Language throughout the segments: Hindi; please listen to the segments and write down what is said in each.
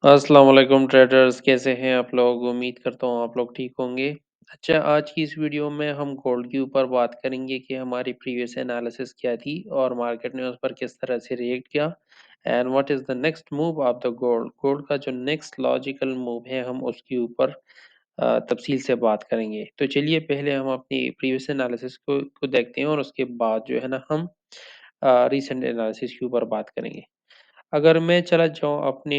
अस्सलाम वालेकुम ट्रेडर्स, कैसे हैं आप लोग? उम्मीद करता हूँ आप लोग ठीक होंगे। अच्छा, आज की इस वीडियो में हम गोल्ड के ऊपर बात करेंगे कि हमारी प्रीवियस एनालिसिस क्या थी और मार्केट ने उस पर किस तरह से रिएक्ट किया and what is the next move of the gold. Gold का जो नेक्स्ट लॉजिकल मूव है हम उसके ऊपर तफसील से बात करेंगे। तो चलिए पहले हम अपनी प्रीवियस एनालिसिस को देखते हैं और उसके बाद जो है ना हम रिसेंट एनालिसिस के ऊपर बात करेंगे। अगर मैं चला जाऊँ अपने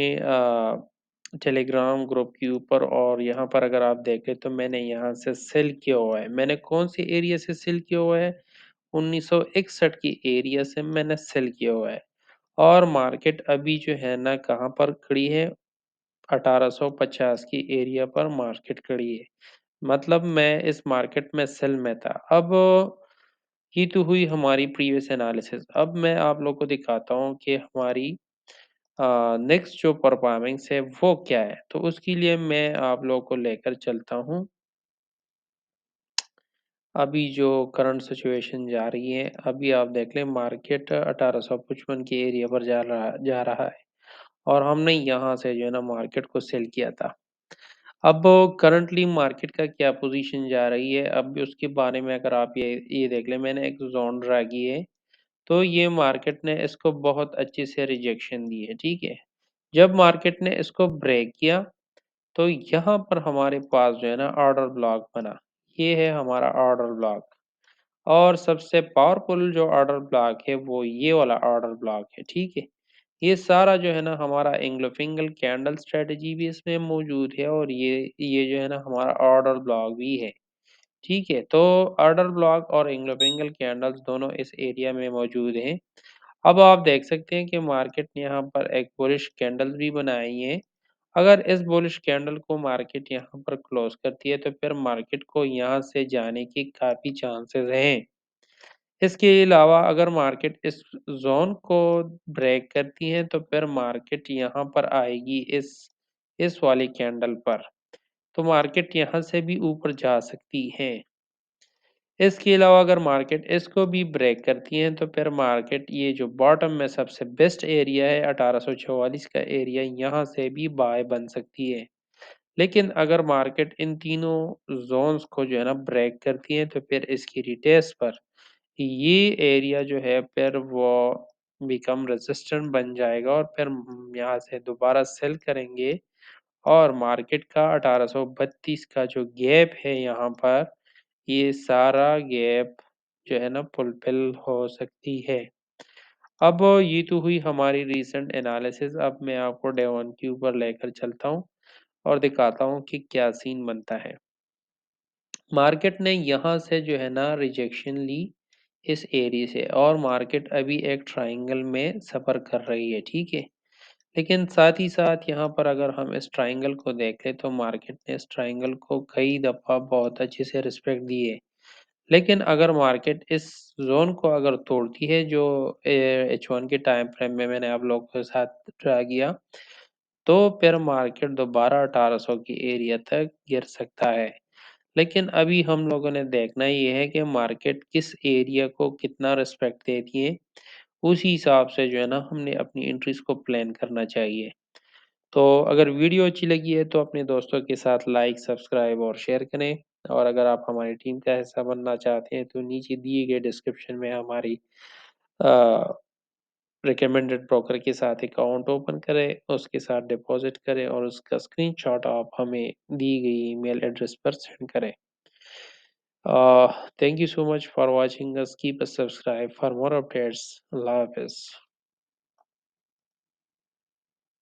टेलीग्राम ग्रुप के ऊपर और यहाँ पर अगर आप देखें तो मैंने यहाँ से सेल किया हुआ है। मैंने कौन से एरिया से सेल किया हुआ है? 1961 की एरिया से मैंने सेल किया हुआ है और मार्केट अभी जो है ना कहाँ पर खड़ी है? 1850 की एरिया पर मार्केट खड़ी है। मतलब मैं इस मार्केट में सेल में था। अब ये तो हुई हमारी प्रीवियस एनालिसिस। अब मैं आप लोग को दिखाता हूँ कि हमारी नेक्स्ट जो परफॉर्मेंस है वो क्या है? तो उसके लिए मैं आप लोगों को लेकर चलता हूँ। अभी जो करंट सिचुएशन जा रही है, अभी आप देख लें मार्केट 1855 के एरिया पर जा रहा है और हमने यहाँ से जो है ना मार्केट को सेल किया था। अब करंटली मार्केट का क्या पोजीशन जा रही है, अब भी उसके बारे में अगर आप ये देख लें, मैंने एक ज़ोन ड्रा की है, तो ये मार्केट ने इसको बहुत अच्छे से रिजेक्शन दी है, ठीक है? जब मार्केट ने इसको ब्रेक किया तो यहाँ पर हमारे पास जो है ना ऑर्डर ब्लॉक बना। ये है हमारा ऑर्डर ब्लॉक और सबसे पावरफुल जो ऑर्डर ब्लॉक है वो ये वाला ऑर्डर ब्लॉक है, ठीक है। ये सारा जो है ना हमारा एंग्लो फिंगल कैंडल स्ट्रेटजी भी इसमें मौजूद है और ये जो है ना हमारा ऑर्डर ब्लॉक भी है, ठीक है। तो ऑर्डर ब्लॉक और एंग्लो फिंगल कैंडल्स दोनों इस एरिया में मौजूद हैं। अब आप देख सकते हैं कि मार्केट ने यहाँ पर एक बुलिश कैंडल भी बनाई है। अगर इस बुलिश कैंडल को मार्केट यहाँ पर क्लोज करती है तो फिर मार्केट को यहाँ से जाने की काफ़ी चांसेस हैं। इसके अलावा अगर मार्केट इस ज़ोन को ब्रेक करती है तो फिर मार्केट यहाँ पर आएगी इस वाली कैंडल पर। तो मार्केट यहाँ से भी ऊपर जा सकती है। इसके अलावा अगर मार्केट इसको भी ब्रेक करती है तो फिर मार्केट ये जो बॉटम में सबसे बेस्ट एरिया है 1844 का एरिया, यहाँ से भी बाय बन सकती है। लेकिन अगर मार्केट इन तीनों ज़ोन्स को जो है ना ब्रेक करती है तो फिर इसकी रिटेस्ट पर ये एरिया जो है फिर वो बिकम रेजिस्टेंट बन जाएगा और फिर हम यहाँ से दोबारा सेल करेंगे और मार्केट का 1832 का जो गैप है यहाँ पर, ये सारा गैप जो है ना फुलफिल हो सकती है। अब ये तो हुई हमारी रीसेंट एनालिसिस। अब मैं आपको डे 1 के ऊपर लेकर चलता हूँ और दिखाता हूँ कि क्या सीन बनता है। मार्केट ने यहाँ से जो है ना रिजेक्शन ली इस एरिया से और मार्केट अभी एक ट्रायंगल में सफ़र कर रही है, ठीक है। लेकिन साथ ही साथ यहाँ पर अगर हम इस ट्रायंगल को देखें तो मार्केट ने इस ट्रायंगल को कई दफ़ा बहुत अच्छे से रिस्पेक्ट दी है। लेकिन अगर मार्केट इस ज़ोन को अगर तोड़ती है जो H1 के टाइम फ्रेम में मैंने आप लोगों के साथ ट्राई किया, तो फिर मार्केट दोबारा 1800 की एरिया तक गिर सकता है। लेकिन अभी हम लोगों ने देखना ये है कि मार्केट किस एरिया को कितना रिस्पेक्ट देती है, उसी हिसाब से जो है ना हमने अपनी एंट्रीज़ को प्लान करना चाहिए। तो अगर वीडियो अच्छी लगी है तो अपने दोस्तों के साथ लाइक, सब्सक्राइब और शेयर करें और अगर आप हमारी टीम का हिस्सा बनना चाहते हैं तो नीचे दिए गए डिस्क्रिप्शन में हमारी अ, रिकमेंडेड ब्रोकर के साथ अकाउंट ओपन करें, उसके साथ डिपॉज़िट करें और उसका स्क्रीनशॉट आप हमें दी गई ईमेल एड्रेस पर सेंड करें। Thank you so much for watching us. Keep us subscribed for more updates. Allah Hafiz.